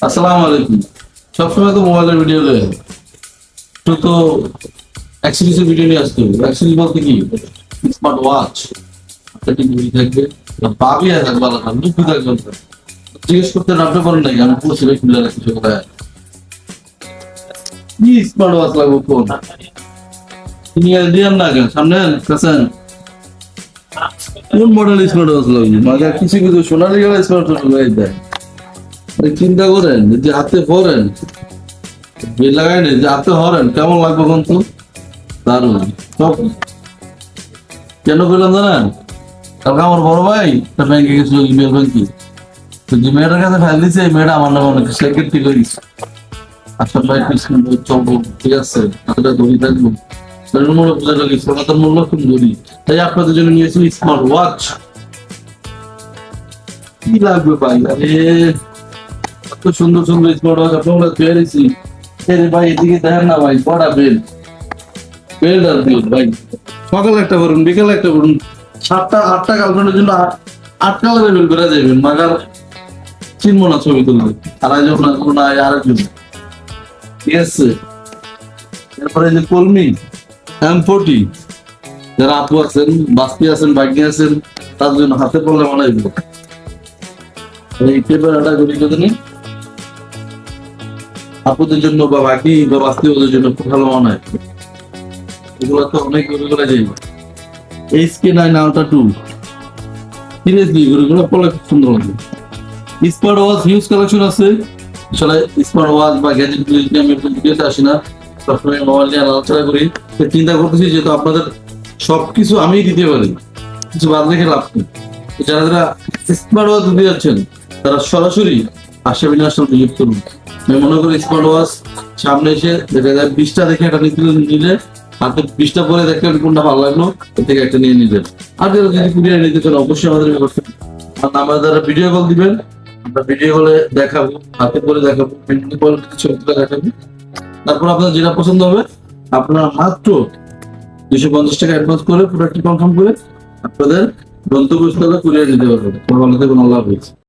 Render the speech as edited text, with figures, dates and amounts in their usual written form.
আসসালামু আলাইকুম। সবসময় তো মোবাইলের ভিডিও লয়, একটু তো এক্সক্লুসিভ ভিডিও নিয়ে আসতে হবে। এক্সক্লুসিভ বলতে কি, স্মার্ট ওয়াচ একটা ঘড়ি থাকবে, পাবি আর থাকবে আলাদা, দুঃখ থাকবে না। জিজ্ঞেস করতে নামতে পারেন নাকি, আমি পুরো সিলেক্ট খুলে রাখছি সেগুলো। কি স্মার্ট ওয়াচ লাগবে কোন নিয়ে দিয়ান না কেন সামনে কাছেন, কোন মডেল স্মার্ট ওয়াচ লাগবে? মাঝে কিছু কিছু সোনালি গেলে স্মার্ট ওয়াচ লাগাই দেয়। চিন্তা করেন যদি হাতে পরেন, বেল লাগাই নেই যে হাতে হরেন কেমন লাগবে কোন তো দারুণ। সব কেন করলাম জানেন? কালকে আমার বড় ভাই একটা ব্যাংকে গেছিল, ইমেল ব্যাংকে। তো যে মেয়েটার কাছে ফাইল দিছে, এই মেয়েটা আমার নামে অনেক সেক্রেটারি করেছে। আচ্ছা ভাই চলবো, ঠিক আছে, তাহলে ধরি থাকবো। মূল্য বোঝা লাগে, সনাতন মূল্য খুব ধরি। তাই আপনাদের জন্য নিয়েছি স্মার্ট ওয়াচ। কি লাগবে ভাই? আরে এত সুন্দর সুন্দর স্মার্ট ওয়াচ আপনারা পেয়েছি। ভাই এদিকে দেখেন না ভাই, বড়া বেল বেল আর দিন ভাই। সকালে একটা করুন, বিকেলে একটা করুন, 7টা 8টা গার্লফ্রেন্ডের জন্য 8 কালারের বেল বেড়া যাবেন। মাগার চিনবো না ছবি তুলবে, আড়াইজন না কোনো আরেকজন, ঠিক আছে। এরপরে যে কলমি M40, যারা আপু আছেন, বাস্তি আছেন, বাইকে আছেন, তাদের জন্য হাতে পড়লে বানাইব এই পেপার আটা করি যদি আপুদের জন্য বা বাকি বা বাস্তি ওদের জন্য খুব ভালো মানায়। এগুলো তো অনেক ঘুরে যাই। HK9 Ultra 2 সিরিয়াসলি ঘুরে পড়লে খুব সুন্দর লাগে। স্মার্ট ওয়াচ হিউজ কালেকশন আছে। আসলে স্মার্ট ওয়াচ বা গ্যাজেট গুলি আমি ভিডিওতে আসি না, সবসময় মোবাইল নিয়ে আলোচনা করি। চিন্তা করতেছি যেহেতু আপনাদের সবকিছু আমি দিতে পারি, কিছু বাদ রেখে লাভ নেই। যারা যারা স্মার্ট ওয়াচ দিতে যাচ্ছেন তারা সরাসরি আশা বিনাশন ভিজিট করুন। আমি মনে করি স্মার্ট ওয়াচ সামনে এসে দেখা যায় 20টা দেখে একটা নিলে হাতে 20টা পরে দেখেন কোনটা ভালো লাগলো, এর থেকে একটা নিয়ে নিলেন। আর যারা যদি কুরিয়ার নিতে চান অবশ্যই আমাদের করবেন। আর আমার যারা ভিডিও কল দিবেন, আমরা ভিডিও কলে দেখাবো, হাতে পরে দেখাবো, ছবিগুলো দেখাবো। তারপর আপনার যেটা পছন্দ হবে আপনারা মাত্র 250 টাকা অ্যাডভান্স করে প্রোডাক্টটি কনফার্ম করে আপনাদের গন্তব্যস্থলে কুরিয়ার নিতে পারবেন। ভালো থাকুন, আল্লাহ হাফেজ।